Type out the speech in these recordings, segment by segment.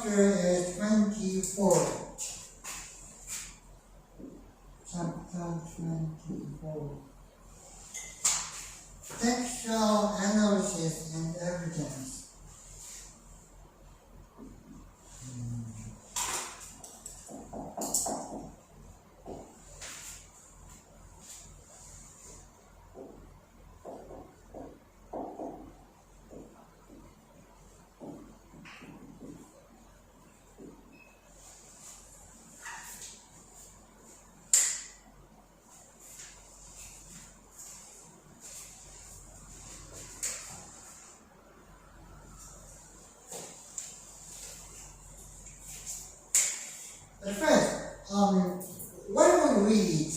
chapter is 24. Chapter 24. Textual analysis and evidence. But first, when we read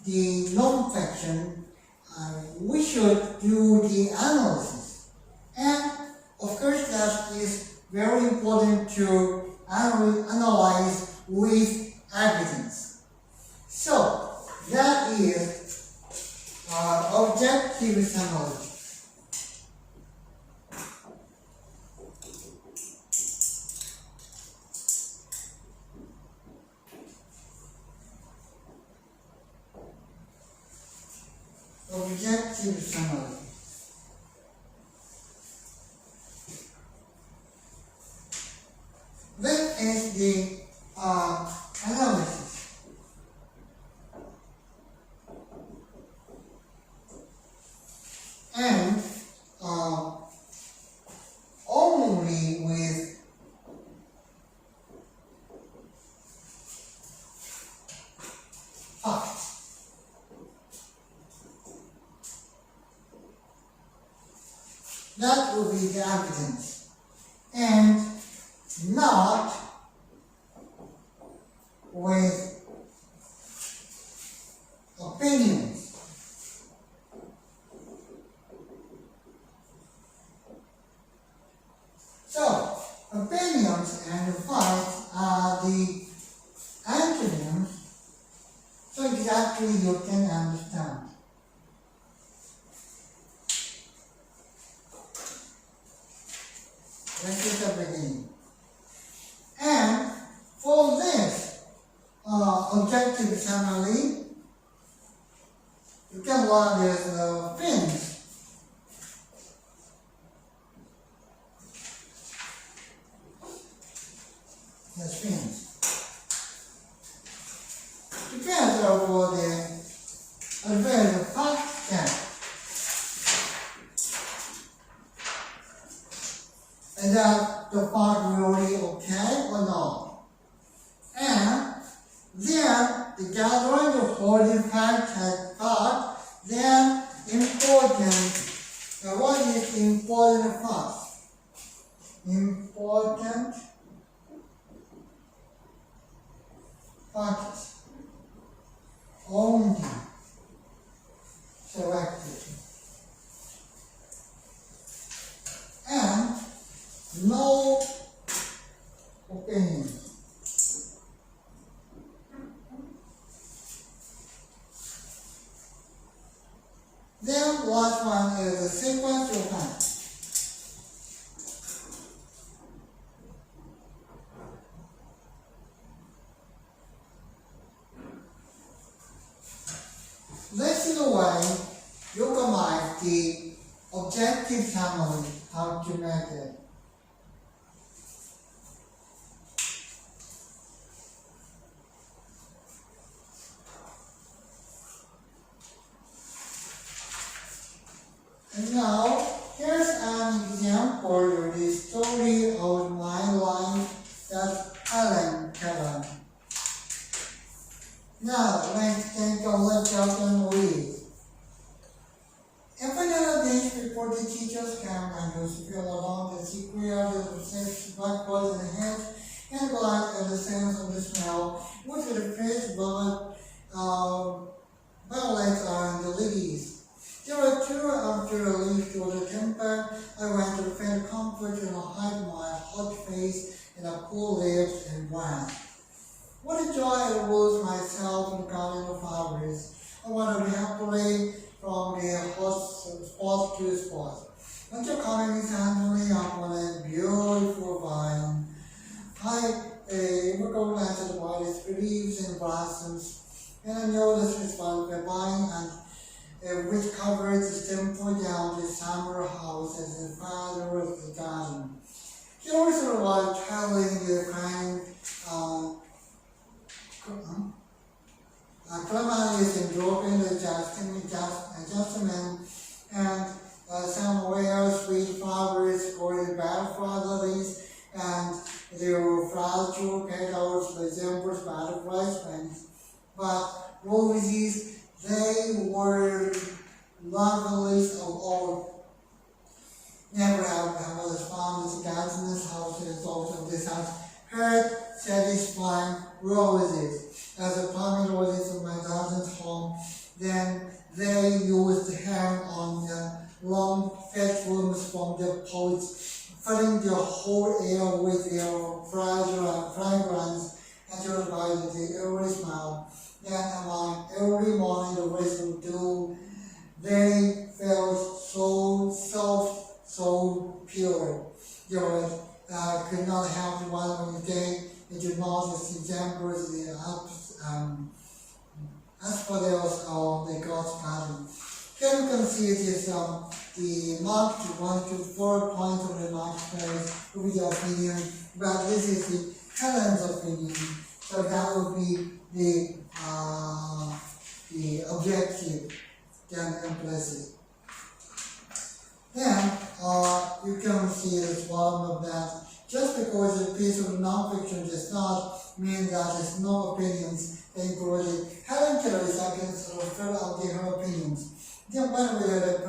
the non-fiction, we should do the analysis. And of course, that is very important to analyze with evidence. So, that is objective analysis. Objective summary. This is the analysis. And only with facts. That will be the evidence, and not with opinions. So, opinions and facts are the antonyms, so exactly you can understand. This is the beginning. And for this objective summary, you can learn this fins. Yes, fins. Depends on for the advanced fact check. And that the part really okay or not. And then the gathering of holding fact has part, then important. What is important fact? Important facts only selected. And no opinion. Then last one is the sequence of facts. This is the way you combine the objective summary, how to make it. And now, here's an example of the story of my life that Helen Keller. Now, let's take a look at and read. Every other day before the teachers come, I used to feel along the secret of the six blackboards in the hedge and glad at the sense of the smell, which the fish violets are in the lilies. There were two after a leaf to the temper. I went to find comfort and hide my hot face in a cool lips and breath. What a joy it was myself in the garden of flowers. I wandered happily from the hot spot to spot, until coming suddenly upon a beautiful vine, I recognize the body's beliefs and blossoms, and I know this response by buying and which covered the temple down the summer house as the father of the garden. He also liked traveling the kind calamities and dropping the adjustment and somewhere sweet flowers or the bad fatherlies and their fragile petals resembled butterflies' wings. But roses, they were loveliest of all. Never have was found the gardener's house and thought of this house heard satisfying roses. As the plumbing roses in my garden's home, then they used to hang on the long fat rooms from the pots, filling the whole air with their fragile fragrance until by the early smile. Then among every morning the whistle dew, they felt so soft, so pure. Yet could not help one when they did not resemble the asphodels of the God's garden. Here you can see it is the marked 1 to 4 points of the marked place will be the opinion, but this is the Helen's opinion. So that will be the objective then implicit. Then you can see this one of that. Just because a piece of non-fiction does not mean that there's no opinions included. Helen Keller's against refer out her opinions. Then when we had a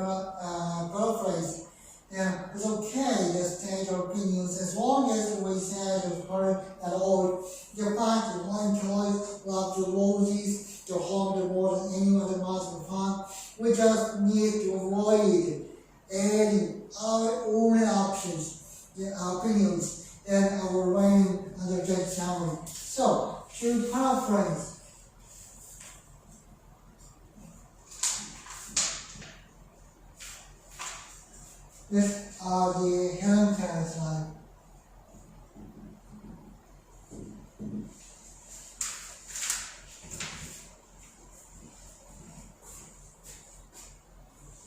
paraphrase, it's okay to state your opinions as long as we said of her at all. The fact that one choice love the roses, to home the more than any other master fun. We just need to avoid adding our own options, the opinions, and our reign under Judge summary. So, to paraphrase, these are the Helen Keller slide.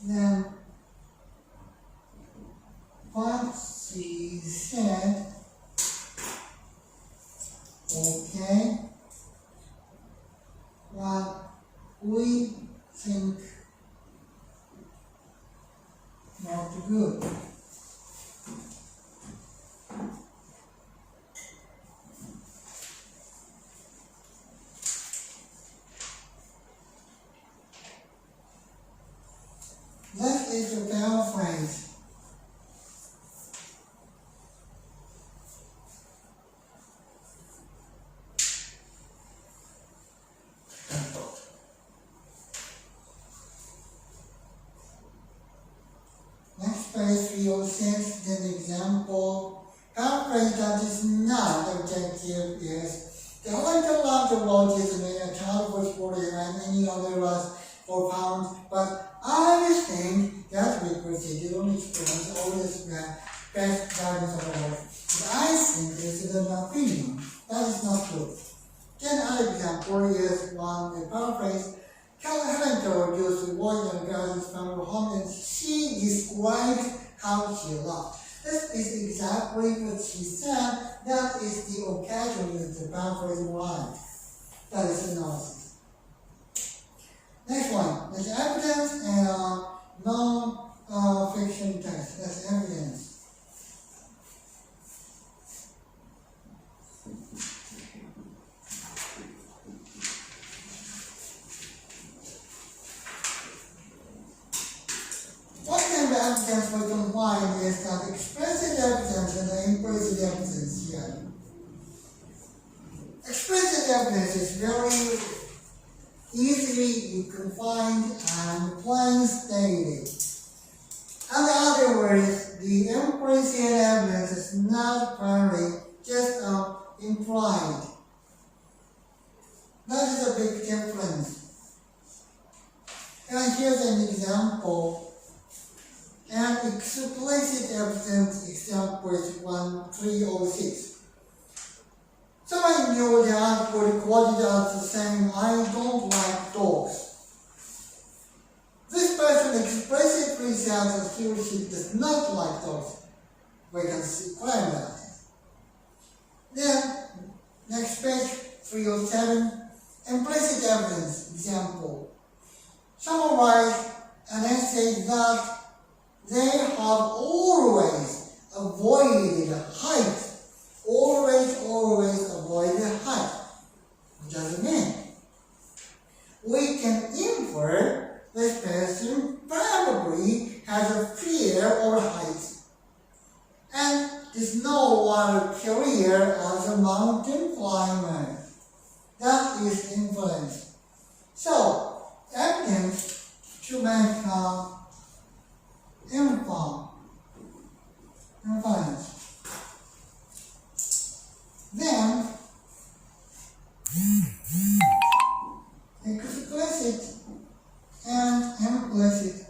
Then, what she said, okay, what we think not good. That is a paraphrase. Next page 306, then example. Paraphrase that is not objective is the only love the world is in a child was born and any other was profound, but I think that we proceed on experience always best guidance of all. But I think this is an opinion. That is not true. Then another example is one, the paraphrase. Helen Keller used to work in guidance from her home and she described how she loved. This is exactly what she said. That is the occasion of the paraphrasing line. That is analysis. Next one, that's evidence and non-fiction text. That's evidence. What kind of evidence we combine is that explicit evidence and the implicit evidence here. Explicit evidence is very easily you can find and plain stated. In other words, the implicit evidence is not primary, just implied. That is a big difference. And here's an example. An explicit evidence example is 1306. Someone knew the article recorded as saying, "I don't like dogs." This person explicitly says that he or she does not like dogs. We can claim that. Then, next page, 307, implicit evidence example. Someone writes an essay that they have always avoided height. Always avoided height. What does it mean? We can infer this person probably has a fear of heights and does not want a career as a mountain climber. That is inference. So, evidence to make inference. Then, explicit and implicit.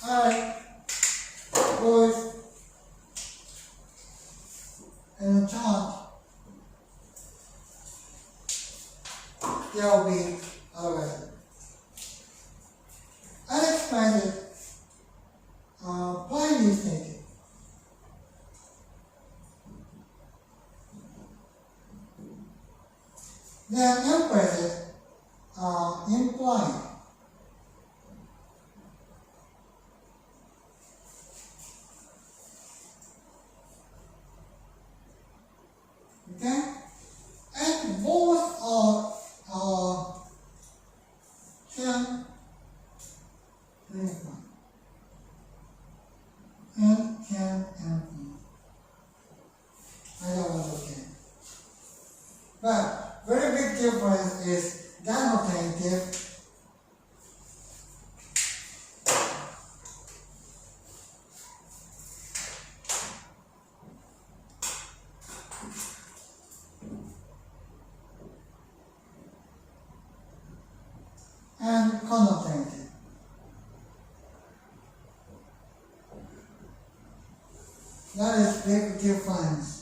I put in the chart. There will be already. Unexplained, plainly stated. Then implicit, implied. Okay? And both are can imply. And can imply. I don't want to can. But very big difference is denotative and connotative. That is big difference.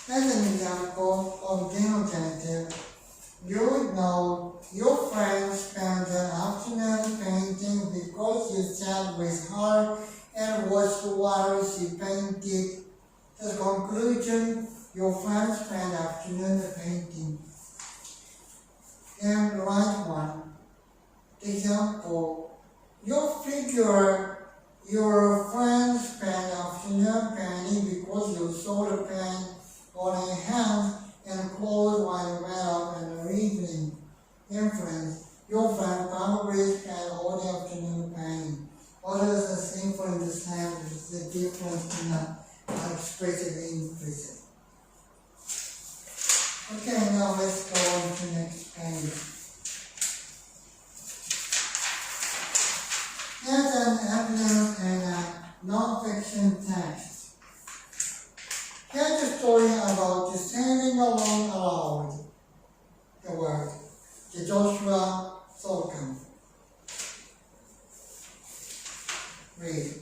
As an example of denotative, you would know your friend spent an afternoon painting because you sat with her and watched while she painted. The conclusion, your friend spent the afternoon painting. And the right one. Example, your figure, your friend spent the afternoon painting because you saw the paint on a hand and clothes while you went out in the evening. Inference, your friend probably spent all the afternoon painting. Others are simply understand the difference in the explicit and implicit. Okay, now let's go on to the next page. Here's an evidence in a non-fiction text. Here's a story about the sailing along aloud. The word, the Joshua Solomon. Read.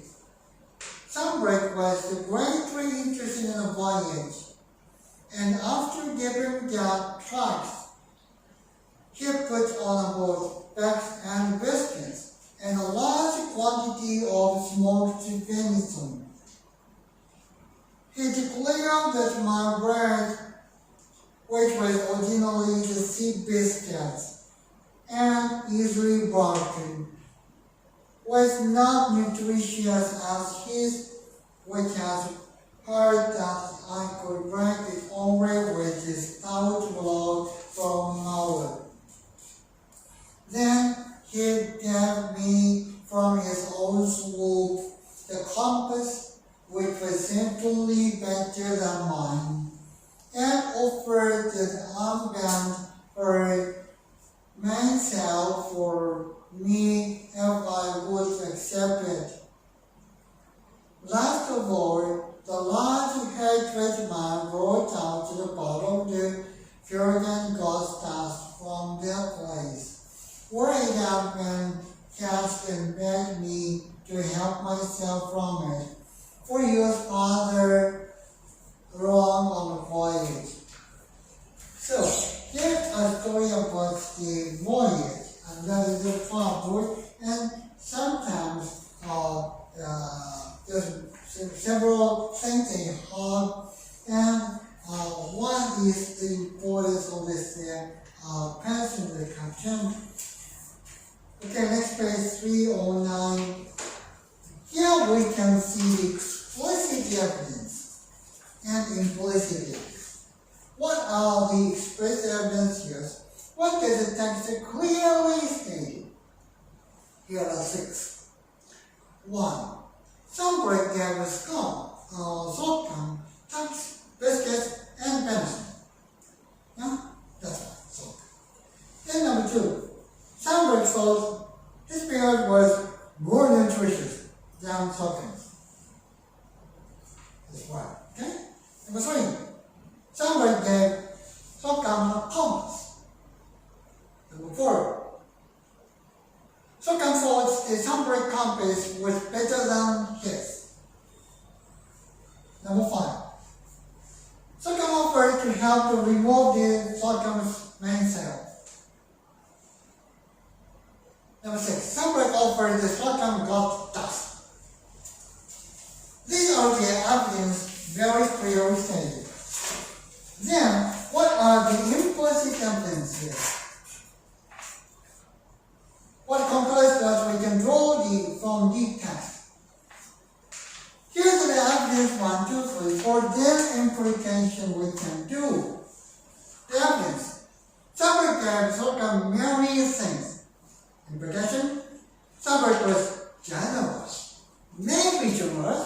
Sunbreak was greatly interested in the voyage, and after giving their tracks, he put on board bags and biscuits and a large quantity of smoked venison. He declared that my bread, which was originally the sea biscuits and easily broken, was not nutritious as his, which has heard that I could break it only with a stout log from Noah. Then he gave me from his own sloop the compass, which was simply better than mine, and offered the armband or mainsail for me if I would accept it. Last of all, the large-headed man brought out the bottle of the Puritan God's dust from their place, worried I've been cast and begged me to help myself from it. For years farther along on the voyage. So, here's a story about the voyage, and that is the farboard, and sometimes there's several things in hard, and one is the importance of this passenger captain. Okay, next page 309. Here we can see the explicit evidence and implicit evidence. What are the explicit evidence here? What does the text clearly state? Here are 6. 1. Sunbreak gave a sotcam, tux, biscuits, and venison. Yeah? That's right, so. Then number 2. Sunbreak thought his beard was more nutritious than sotcam's. That's right, okay? Number 3. Sunbreak gave sotcam a compass. Number 4. Sotcam thought the Sunbreak compass was better than his. Number 5. Sotcam offered to help to remove the Sotcam's mainsail. Number 6. Sunbreak offered the Sotcam got dust. These are the evidence very clearly stated. Then, what are the implicit evidence here? What concludes that we can draw from the text? Here's the evidence 1, 2, 3. For this implication we can do. The evidence. Sunbreak gave Sotcam many things. Implication. Sunbreak was generous. Maybe generous.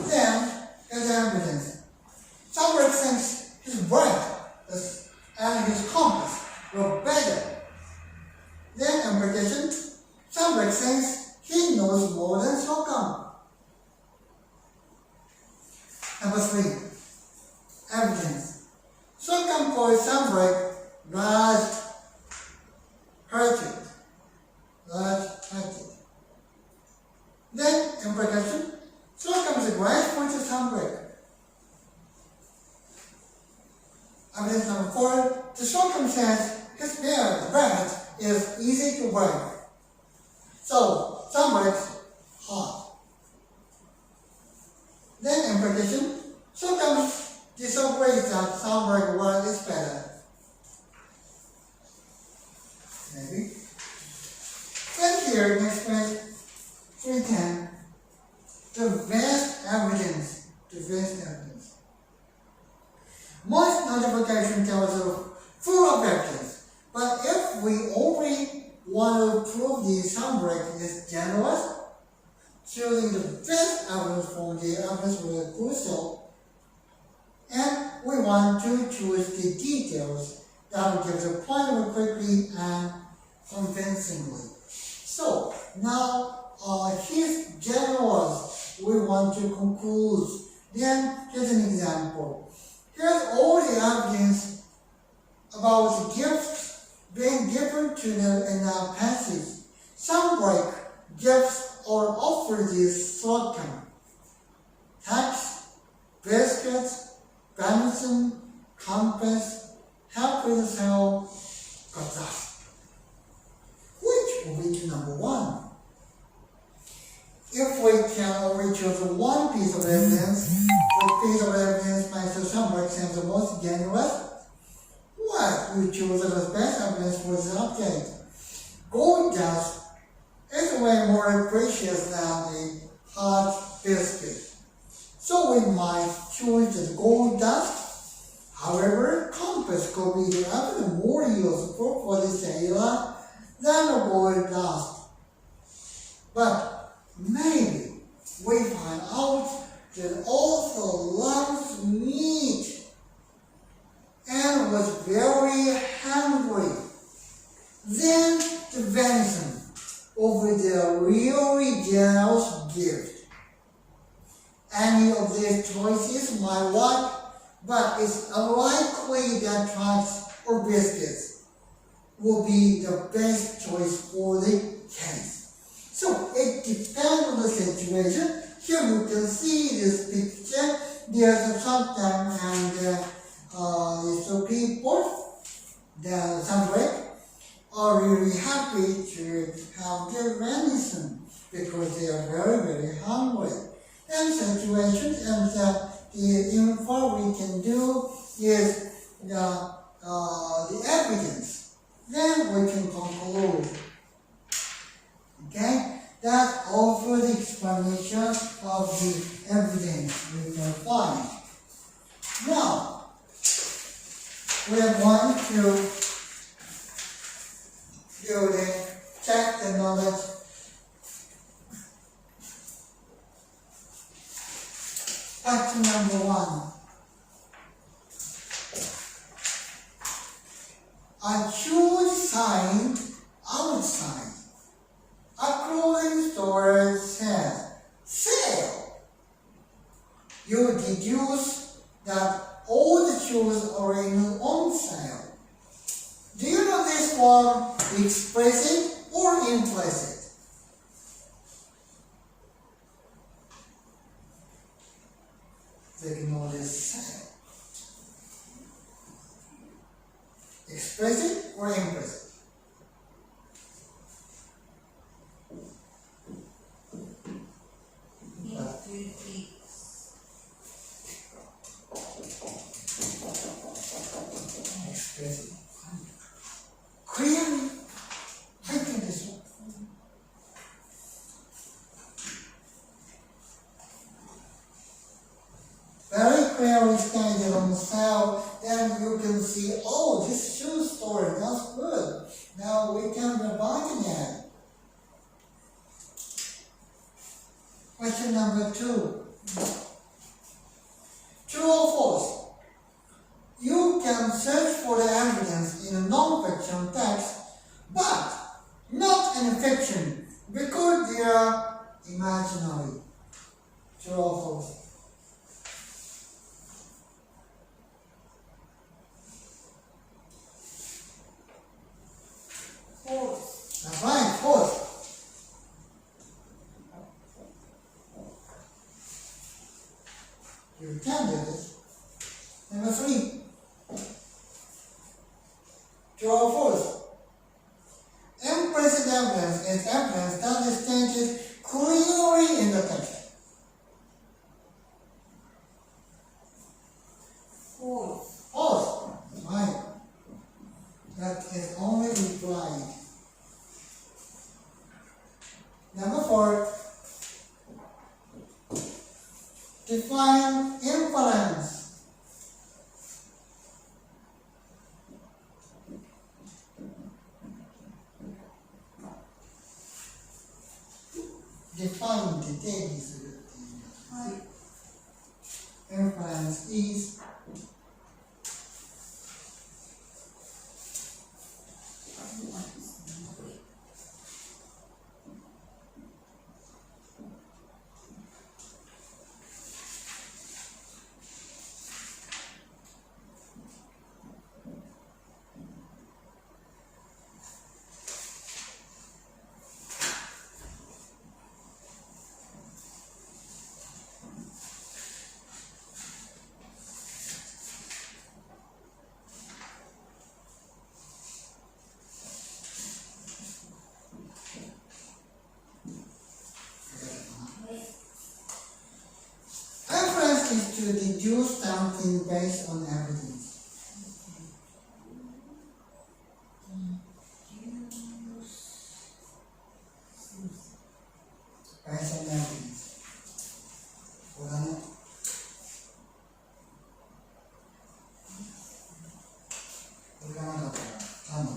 Then, here's the evidence. Sunbreak thinks his brain and his compass were better. Then implication, Sunbreak thinks he knows more than Sotcam. Number 3. Evidence. Sotcam called Sunbreak large-hearted. Then implication, Sotcam is grateful to Sunbreak. Evidence number 4. The Sotcam says his beard is easy to wear. So, Sunbreak's hot. Then implication, Sotcam disagrees that Sunbreak word is better. Maybe. Then here, next page, 310. The best evidence. Most notification tells us full of evidence. But if we only want to prove the Sunbreak is generous, choosing the best evidence from the evidence will crucial, and we want to choose the details that will give the point quickly and convincingly. So now he's generous. We want to conclude. Then here's an example. Here's all the evidence about the gifts being given to them in our passage. Sunbreak gives or offers these Sotcam, tax, biscuits, venison, compass, help with the cell, got that. Which will be to number 1. If we can only choose one piece of evidence, which piece of evidence makes the Sunbreak seem the most generous? What we choose as best evidence for the update? Gold dust is way more precious than the hard biscuit. So we might choose the gold dust. However, compass could be even more useful for the sailor than the gold dust. But maybe we find out that also loves meat and was very hungry. Then the venison over the really generous gift. Any of these choices might work, but it's unlikely that tracks or biscuits. will be the best choice for the case. So it depends on the situation. Here you can see this picture. There's a shutdown and so people, the sunbreak, are really happy to have their venison because they are very, very hungry. And situations and the info we can do is the evidence. Then we can conclude. Okay? That's all for the explanation of the evidence we can find. Now, we are going to do the check the knowledge. Question number 1. A huge sign outside a clothing store says, sale. You deduce that all the shoes are on sale. Do you know this form explicit or implicit? They know this sale. Explicit or implicit? Explicit. Clearly, I think this one. Very clearly stated on the sale, then you can see, oh, this shoe store, that's good. Now we can bargain it. Question number 2. True or false? You can search for the evidence in a non-fiction text, but not in fiction, because they are imaginary. True or false? False. That's right, false. You can do this. Number 3. True or false? Implicit evidence is evidence that is stated clearly in the text. False. False. Right. That is only implied. Number 4. Define inference. Define the days. Inference is to deduce something based on evidence. Based on evidence. Ulangan. Ulangan apa? Tama.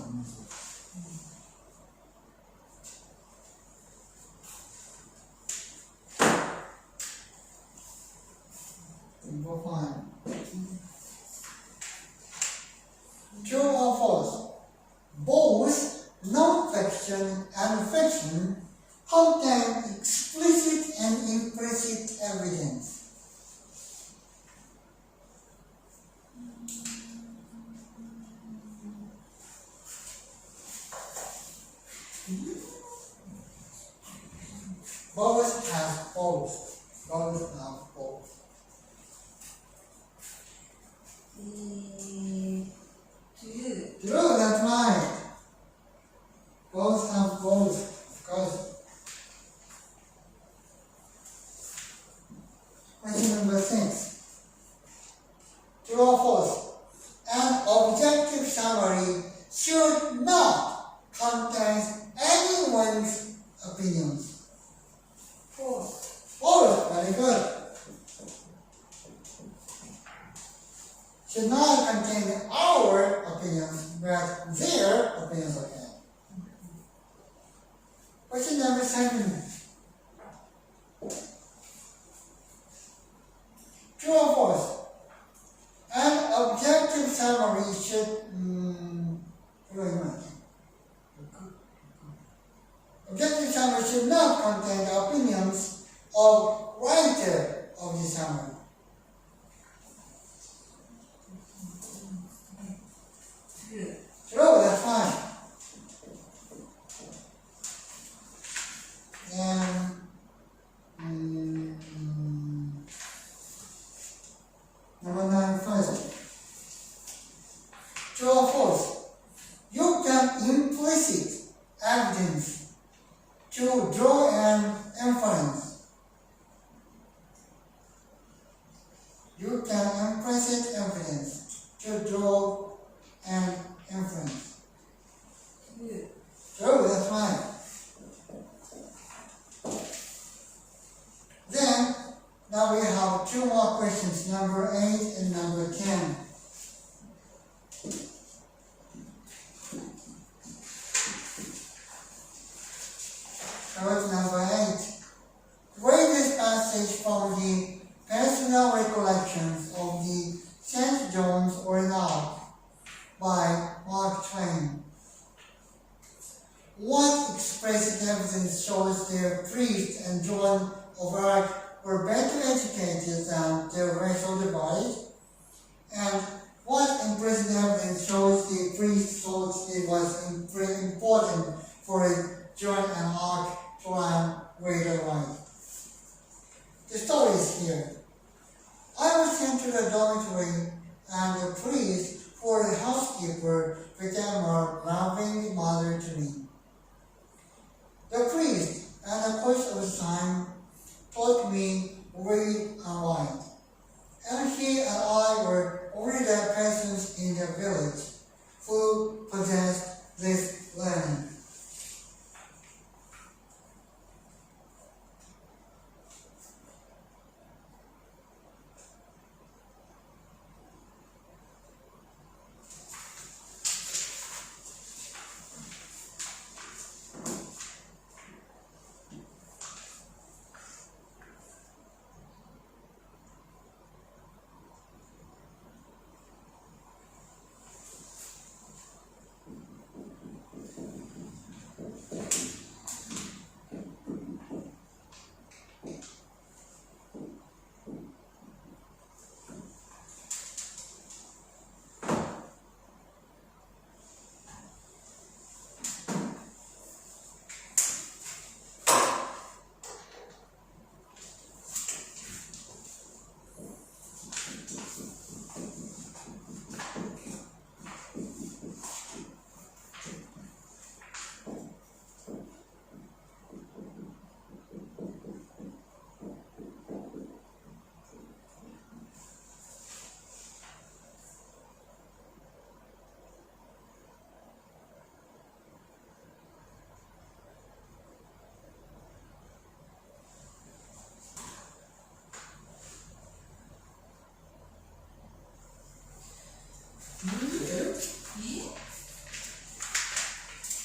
Number 5. True or false? Both non-fiction and fiction contain explicit and implicit evidence. Both have both. Both have both. True. True, that's right. Both have both, of course. Question number 6. True or false? An objective summary should not contain anyone's opinions. False. False, very good. Should not contain our opinions, but their opinions, okay. Question number 7. True or false? An objective summary should objective summary should not contain the opinions of writer of the summary. True. True, that's fine. And number 9 first. True or false? You can implicit evidence to draw an inference. You can implicit evidence to draw an inference. True. True, that's right. Then, now we have 2 more questions, number 8 and number 10. Question number 8. Read this passage from the personal recollections of the St. John's or Ark by Mark Twain. What explicit evidence shows the priest and John of Arc were better educated than the rest of the body? And what implicit evidence shows the priest thought it was important for John and Arc to learn read and write? The story is here. I was sent to the dormitory, and the priest, for the housekeeper, became a loving mother to me. The priest, in the course of time, taught me read and write, and he and I were only the persons in the village who possessed this learning.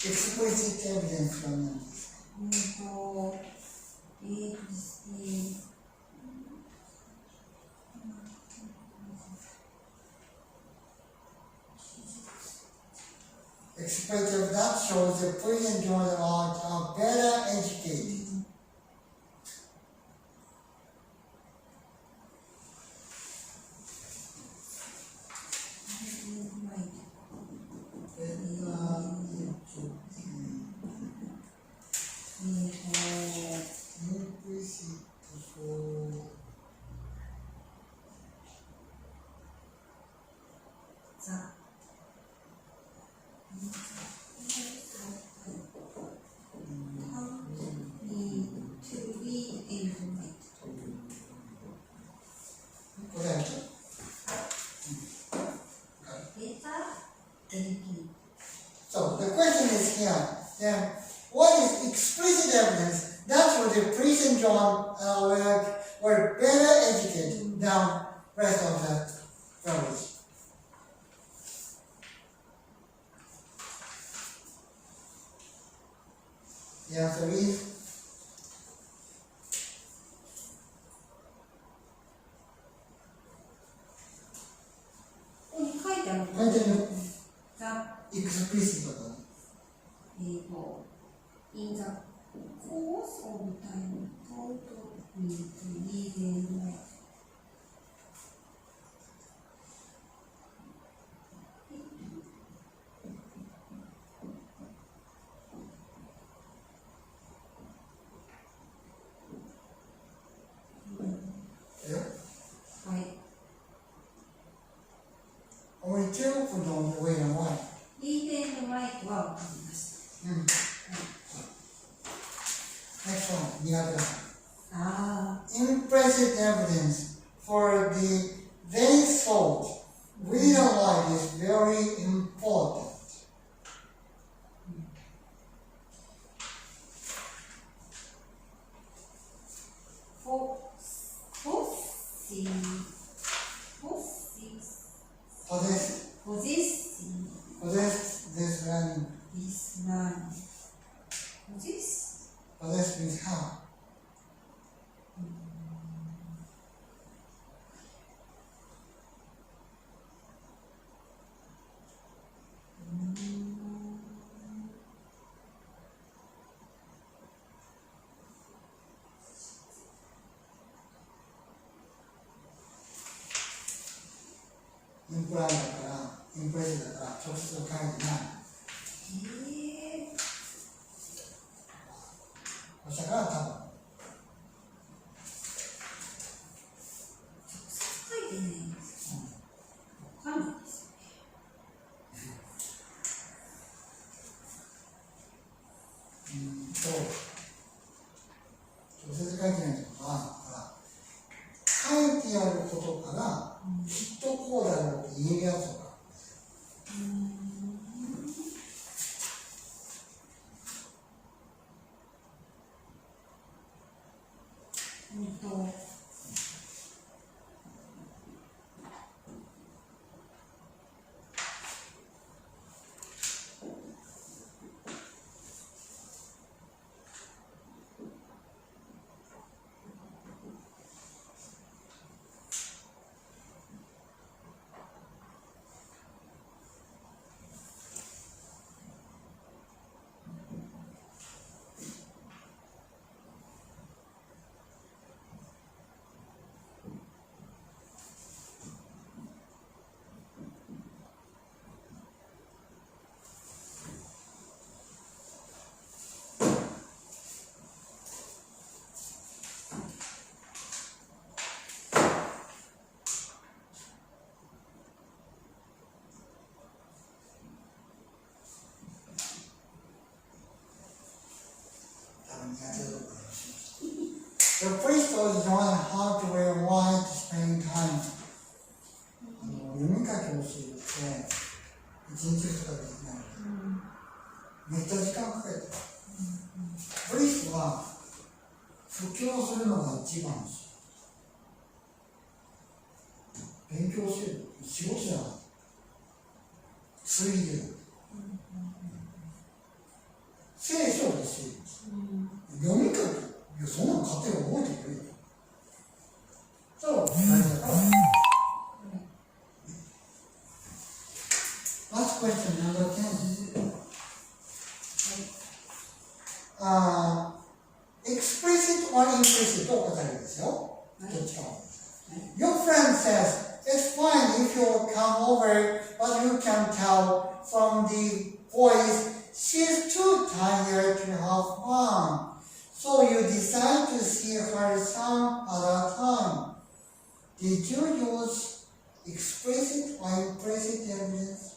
Explicit evidence from them. Explicit that shows the priest and John are better educated. question is here. Then, what is explicit evidence? That's what the priest and John were better educated than rest of the Pharisees. The answer is explicit だね。In the course of time, taught me to lead in life. Only two of them the way and why. Lead in life はわかりました。Next one, 苦手だ。Impressive evidence for the they thought real life is very important. Possess this learning. Possess means have. imply だから、インプレスだから直接書いてない。そしたから多分。書いてないんですよ。わかんないですよね。直接書いてないってことは、書いてあることから、きっとこうだろうって言えるやつとか。The priest was knowing how to wear white to spend time. 読み書きを教えて、一日2日できない。めっちゃ時間かけて。プリストは布教するのが一番です。勉強する。仕事じゃない。薬で。聖書で教えるんです。読み書き。いや、そんなの勝手に覚えてくれよ。そう、大事だから。Last question, number 10. Explicit or implicit と答えるんですよ。どっちか。Your friend says, it's fine if you come over, but you can tell from the voice, she's too tired to have fun. So you decide to see her some other time. Did you use explicit or implicit evidence?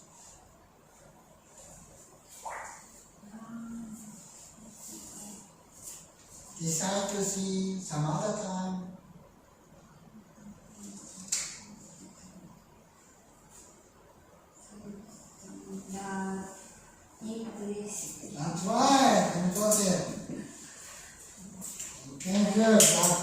Decide to see some other time. The implicit good, not